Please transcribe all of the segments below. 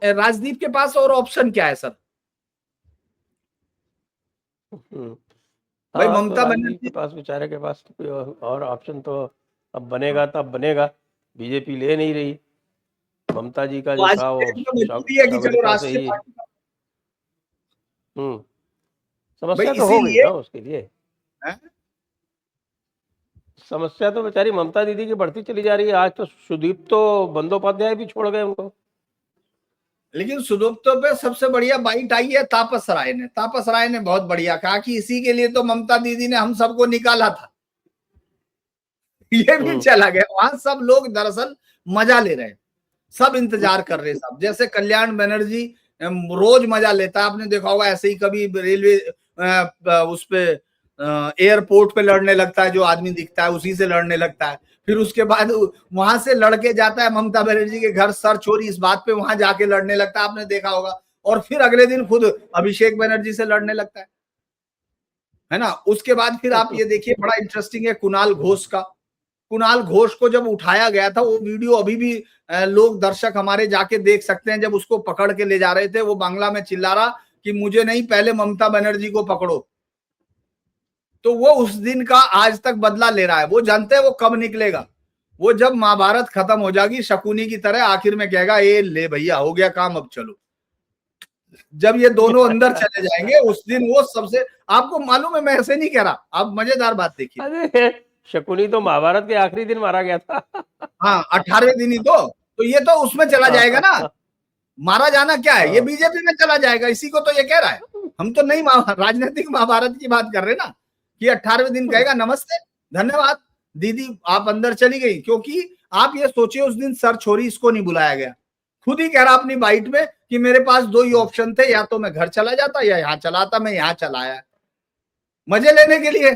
राजदीप के पास और ऑप्शन क्या है सर? भाई हाँ, तो ममता राजदीप बनर्जी के पास, बेचारे के पास कोई और ऑप्शन तो अब बनेगा तब बनेगा। बीजेपी ले नहीं रही। ममता जी का तो जो आज था वो की डेट में मजबूरी है कि चलो शबरिता से राष्ट्रीय ही पार्टी का। भाई समस्या तो हो गई इसीलिए ना उसके लिए। है? समस्या तो बेचारी ममता दीदी की बढ़ती चली जा रही है। आज तो सुदीप तो बंदोपाध्याय भी छोड़ गए उनको। लेकिन सुदुप्तो पे सबसे बढ़िया बाइट आई है तापस राय ने। तापस राय ने बहुत बढ़िया कहा कि इसी के लिए तो ममता दीदी ने हम सबको निकाला था। ये भी चला गया। वहां सब लोग दरअसल मजा ले रहे हैं, सब इंतजार कर रहे हैं सब। जैसे कल्याण बनर्जी रोज मजा लेता है, आपने देखा होगा। ऐसे ही कभी रेलवे उस पे एयरपोर्ट पे लड़ने लगता है, जो आदमी दिखता है उसी से लड़ने लगता है। फिर उसके बाद वहां से लड़के जाता है ममता बनर्जी के घर, सर चोरी इस बात पे वहां जाके लड़ने लगता है, आपने देखा होगा। और फिर अगले दिन खुद अभिषेक बनर्जी से लड़ने लगता है ना। उसके बाद फिर आप ये देखिए, बड़ा इंटरेस्टिंग है कुणाल घोष का। कुणाल घोष को जब उठाया गया था, वो वीडियो अभी भी लोग दर्शक हमारे जाके देख सकते हैं। जब उसको पकड़ के ले जा रहे थे, वो बांग्ला में चिल्ला रहा कि मुझे नहीं, पहले ममता बनर्जी को पकड़ो। तो वो उस दिन का आज तक बदला ले रहा है। वो जानते हैं वो कब निकलेगा। वो जब महाभारत खत्म हो जाएगी, शकुनी की तरह आखिर में कहेगा ए ले भैया हो गया काम, अब चलो। जब ये दोनों अंदर चले जाएंगे उस दिन वो सबसे, आपको मालूम है मैं ऐसे नहीं कह रहा, आप मजेदार बात देखिए। अरे शकुनी तो महाभारत के आखिरी दिन मारा गया था। हाँ 18वें दिन ही तो ये तो उसमें चला जाएगा ना। मारा जाना क्या है, ये बीजेपी में चला जाएगा, इसी को तो ये कह रहा है। हम तो नहीं राजनीतिक महाभारत की बात कर रहे ना, कि 18वें दिन कहेगा नमस्ते धन्यवाद दीदी आप अंदर चली गई। क्योंकि आप ये सोचिए उस दिन सर छोरी इसको नहीं बुलाया गया। खुद ही कह रहा अपनी बाइट में कि मेरे पास दो ही ऑप्शन थे, या तो मैं घर चला जाता या यहाँ चला आता। मैं यहाँ चला आया मजे लेने के लिए।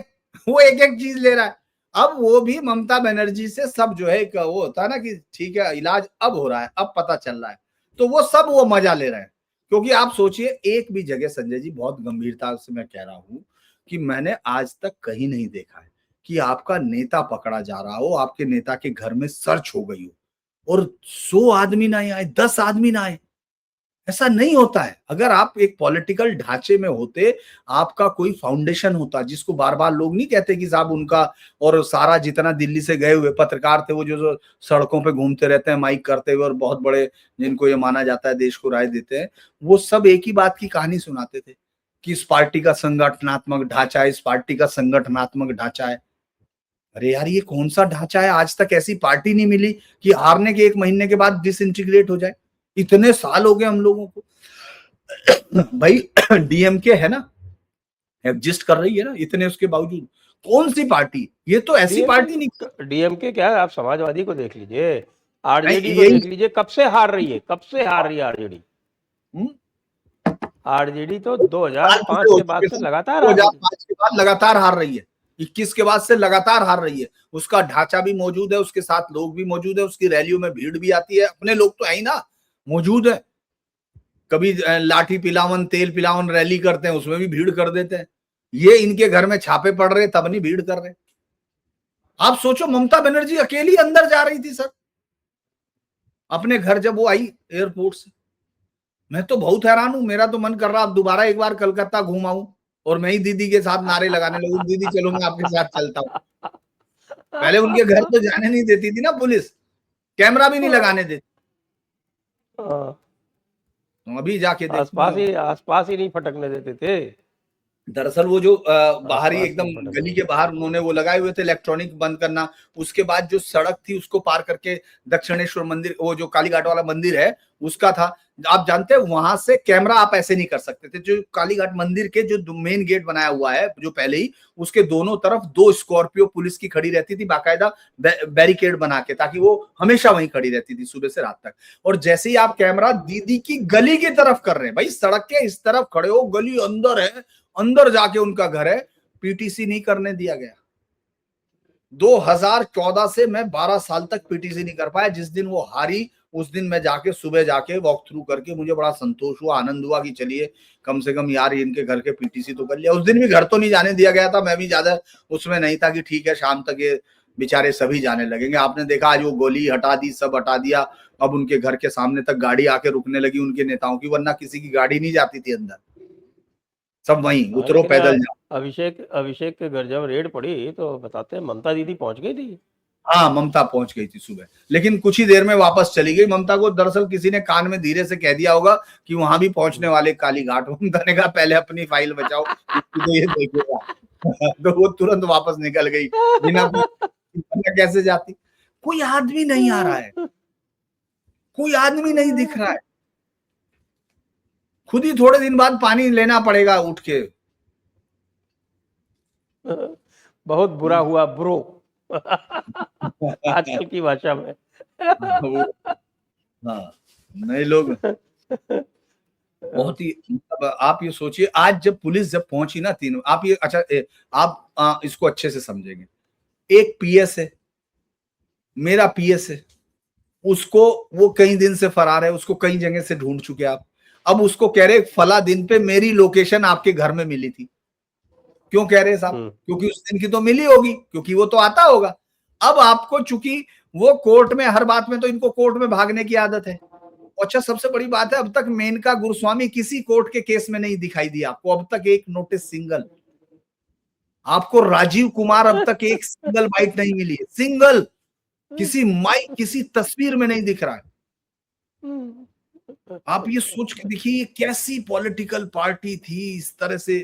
वो एक एक चीज ले रहा है। अब वो भी ममता बनर्जी से सब जो है, वो होता है ना कि ठीक है इलाज अब हो रहा है, अब पता चल रहा है, तो वो सब वो मजा ले रहे हैं। क्योंकि आप सोचिए एक भी जगह, संजय जी बहुत गंभीरता से मैं कह रहा हूं कि मैंने आज तक कहीं नहीं देखा है कि आपका नेता पकड़ा जा रहा हो, आपके नेता के घर में सर्च हो गई हो और 100 आदमी ना आए, 10 आदमी ना आए। ऐसा नहीं होता है। अगर आप एक पॉलिटिकल ढांचे में होते, आपका कोई फाउंडेशन होता, जिसको बार बार लोग नहीं कहते कि साहब उनका और सारा जितना दिल्ली से गए हुए पत्रकार थे, वो जो सड़कों पे घूमते रहते हैं माइक करते हुए और बहुत बड़े, जिनको ये माना जाता है देश को राय देते हैं, वो सब एक ही बात की कहानी सुनाते थे कि इस पार्टी का संगठनात्मक ढांचा है, इस पार्टी का संगठनात्मक ढांचा है। अरे यार ये कौन सा ढांचा है? आज तक ऐसी पार्टी नहीं मिली कि हारने के 1 महीने के बाद डिसइंटीग्रेट हो जाए। इतने साल हो गए हम लोगों को। भाई डीएमके है ना, एग्जिस्ट कर रही है ना इतने, उसके बावजूद कौन सी पार्टी? ये तो ऐसी पार्टी नहीं। डीएमके क्या है, आप समाजवादी को देख लीजिए, आरजेडी को यही देख लीजिए, कब से हार रही है, कब से हार रही है आरजेडी। आरजेडी तो 2005 के बाद से लगातार हार रही है। 2005 के बाद लगातार हार रही है, 21 के बाद से लगातार हार रही है। उसका ढांचा भी मौजूद है, उसके साथ लोग भी मौजूद है, उसकी रैलियों में भीड़ भी आती है, अपने लोग तो है ही ना मौजूद है। कभी लाठी पिलावन तेल पिलावन रैली करते हैं, उसमें भी भीड़ कर देते हैं। ये इनके घर में छापे पड़ रहे तब नहीं भीड़ कर रहे। आप सोचो ममता बनर्जी अकेली अंदर जा रही थी सर अपने घर, जब वो आई एयरपोर्ट से। मैं तो बहुत हैरान हूं, मेरा तो मन कर रहा अब दोबारा एक बार कलकत्ता घूम आऊं और मैं ही दीदी के साथ नारे लगाने लगूं, दीदी चलो मैं आपके साथ चलता हूं। पहले उनके घर तो जाने नहीं देती थी ना पुलिस, कैमरा भी नहीं लगाने देती। तो अभी जाके देखूंगा। आसपास ही नहीं फटकने देते थे। दरअसल वो जो बाहरी आसपास एकदम नहीं फटकने गली के देते बाहर उन्होंने वो लगाए हुए थे इलेक्ट्रॉनिक बंद करना। उसके बाद जो सड़क थी उसको पार करके दक्षिणेश्वर मंदिर, वो जो कालीघाट वाला मंदिर है उसका था। आप जानते हैं वहां से कैमरा आप ऐसे नहीं कर सकते थे। जो कालीघाट मंदिर के जो मेन गेट बनाया हुआ है जो पहले ही, उसके दोनों तरफ 2 स्कॉर्पियो पुलिस की खड़ी रहती थी बाकायदा बैरिकेड बना के, ताकि वो हमेशा वहीं खड़ी रहती थी सुबह से रात तक। और जैसे ही आप कैमरा दीदी की गली की तरफ कर रहे हैं, भाई सड़क के इस तरफ खड़े हो, गली अंदर है, अंदर जाके उनका घर है, पीटीसी नहीं करने दिया गया। 2014 से मैं 12 साल तक पीटीसी नहीं कर पाया। जिस दिन वो हारी उस दिन मैं जाके सुबह जाके वॉक थ्रू करके मुझे बड़ा संतोष हुआ, आनंद हुआ कि चलिए कम से कम यार इनके घर के पीटीसी तो कर लिया। उस दिन भी घर तो नहीं जाने दिया गया था, मैं भी ज्यादा उसमें नहीं था कि ठीक है शाम तक ये बेचारे सभी जाने लगेंगे। आपने देखा आज वो गोली हटा दी, सब हटा दिया, अब उनके घर के सामने तक गाड़ी आके रुकने लगी उनके नेताओं की, वरना किसी की गाड़ी नहीं जाती थी अंदर, सब वहीं हाँ, उतरो लेकिन पैदल जाओ। अभिषेक के घर जब रेड पड़ी तो बताते हैं ममता दीदी पहुंच गई थी। हाँ, ममता पहुंच गई थी सुबह, लेकिन कुछ ही देर में वापस चली गई। ममता को दरअसल किसी ने कान में धीरे से कह दिया होगा कि वहां भी पहुंचने वाले काली घाट। ममता ने कहा पहले अपनी फाइल बचाओ, तो ये देखेगा। तो वो तुरंत वापस निकल गई, बिना कैसे जाती। कोई आदमी नहीं आ रहा है, कोई आदमी नहीं दिख रहा है। खुद ही थोड़े दिन बाद पानी लेना पड़ेगा उठ के। बहुत बुरा हुआ ब्रो आजकल की भाषा में। हाँ, नए लोग बहुत ही, मतलब आप ये सोचिए आज जब पुलिस जब पहुंची ना तीनों, आप ये अच्छा आप इसको अच्छे से समझेंगे। एक पीएस है, मेरा पीएस है, उसको वो कई दिन से फरार है, उसको कई जगह से ढूंढ चुके आप। अब उसको कह रहे फला दिन पे मेरी लोकेशन आपके घर में मिली थी। क्यों कह रहे साहब? क्योंकि उस दिन की तो मिली होगी, क्योंकि वो तो आता होगा। अब आपको चूंकि वो कोर्ट में, हर बात में तो इनको कोर्ट में भागने की आदत है। अच्छा, सबसे बड़ी बात है अब तक मेनका गुरुस्वामी किसी कोर्ट के केस में नहीं दिखाई दिया आपको, अब तक एक नोटिस सिंगल। आपको राजीव कुमार अब तक एक सिंगल बाइट नहीं मिली है, सिंगल, किसी माइक किसी तस्वीर में नहीं दिख रहा है। आप ये सोच के देखिए ये कैसी पॉलिटिकल पार्टी थी इस तरह से।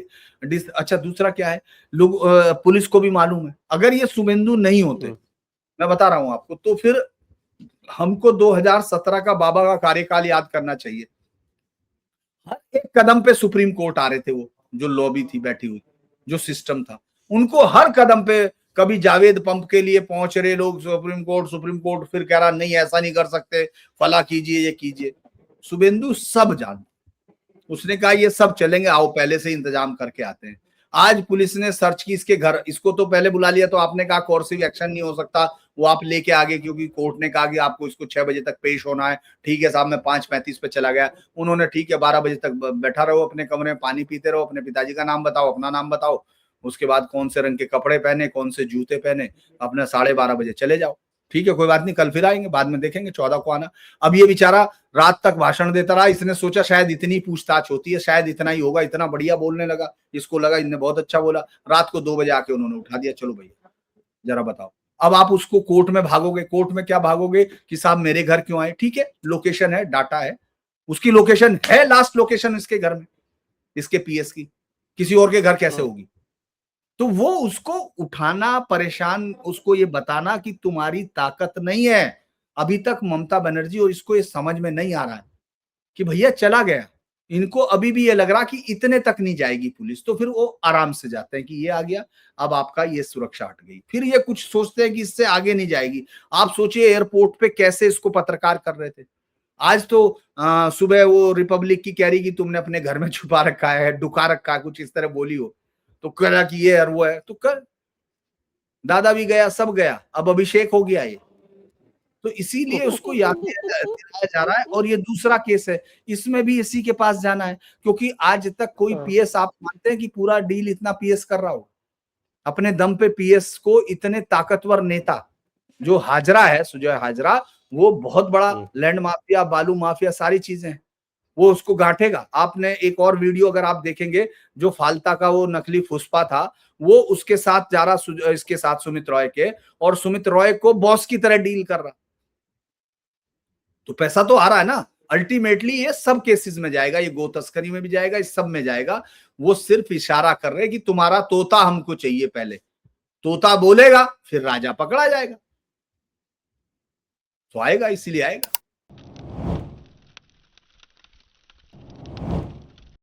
अच्छा, दूसरा क्या है, लोग पुलिस को भी मालूम है अगर ये शुभेंदु नहीं होते, मैं बता रहा हूं आपको, तो फिर हमको 2017 का बाबा का कार्यकाल याद करना चाहिए। हर एक कदम पे सुप्रीम कोर्ट आ रहे थे, वो जो लॉबी थी बैठी हुई, जो सिस्टम था, उनको हर कदम पे कभी जावेद पंप के लिए पहुंच रहे लोग सुप्रीम कोर्ट फिर कह रहा नहीं ऐसा नहीं कर सकते, फला कीजिए ये कीजिए। शुभेंदु सब जान, उसने कहा ये सब चलेंगे, आओ पहले से इंतजाम करके आते हैं। आज पुलिस ने सर्च की इसके घर, इसको तो पहले बुला लिया, तो आपने कहा कोर्सिव एक्शन नहीं हो सकता, वो आप लेके आगे, क्योंकि कोर्ट ने कहा कि आपको इसको 6 बजे तक पेश होना है। ठीक है साहब, मैं 5:35 पे चला गया, उन्होंने ठीक है 12 बजे तक बैठा रहो अपने कमरे में, पानी पीते रहो, अपने पिताजी का नाम बताओ, अपना नाम बताओ, उसके बाद कौन से रंग के कपड़े पहने, कौन से जूते पहने, अपने 12:30 बजे चले जाओ। ठीक है, कोई बात नहीं, कल फिर आएंगे, बाद में देखेंगे 14 को आना। अब ये बेचारा रात तक भाषण देता रहा, इसने सोचा शायद इतनी पूछताछ होती है, शायद इतना ही होगा, इतना बढ़िया बोलने लगा, इसको लगा इनने बहुत अच्छा बोला। रात को 2 बजे आके उन्होंने उठा दिया, चलो भैया जरा बताओ। अब आप उसको कोर्ट में भागोगे, कोर्ट में क्या भागोगे कि साहब मेरे घर क्यों आए? ठीक है, लोकेशन है, डाटा है, उसकी लोकेशन है, लास्ट लोकेशन इसके घर में, इसके पीएस की, किसी और के घर कैसे होगी? तो वो उसको उठाना, परेशान, उसको ये बताना कि तुम्हारी ताकत नहीं है। अभी तक ममता बनर्जी और इसको ये समझ में नहीं आ रहा है कि भैया चला गया, इनको अभी भी ये लग रहा कि इतने तक नहीं जाएगी पुलिस, तो फिर वो आराम से जाते हैं कि ये आ गया, अब आपका ये सुरक्षा हट गई। फिर ये कुछ सोचते हैं कि इससे आगे नहीं जाएगी। आप सोचिए एयरपोर्ट पे कैसे इसको पत्रकार कर रहे थे। आज तो सुबह वो रिपब्लिक की कह रही कि तुमने अपने घर में छुपा रखा है, डुका रखा है, कुछ इस तरह बोली हो, तो कह रहा कि ये और वो है, तो कर, दादा भी गया, सब गया, अब अभिषेक हो गया ये, तो इसीलिए उसको याद दिलाया जा रहा है। और ये दूसरा केस है, इसमें भी इसी के पास जाना है, क्योंकि आज तक कोई पीएस, आप मानते हैं कि पूरा डील इतना पीएस कर रहा हो अपने दम पे? पीएस को इतने ताकतवर नेता जो हाजरा है, सुजय हाजरा, वो बहुत बड़ा लैंड माफिया, बालू माफिया, सारी चीजें, वो उसको गांठेगा। आपने एक और वीडियो अगर आप देखेंगे, जो फालता का वो नकली फुसपा था, वो उसके साथ जा रहा, इसके साथ सुमित रॉय के, और सुमित रॉय को बॉस की तरह डील कर रहा। तो पैसा तो आ रहा है ना, अल्टीमेटली ये सब केसेस में जाएगा, ये गो तस्करी में भी जाएगा, इस सब में जाएगा। वो सिर्फ इशारा कर रहे हैं कि तुम्हारा तोता हमको चाहिए, पहले तोता बोलेगा फिर राजा पकड़ा जाएगा, तो आएगा, इसीलिए आएगा।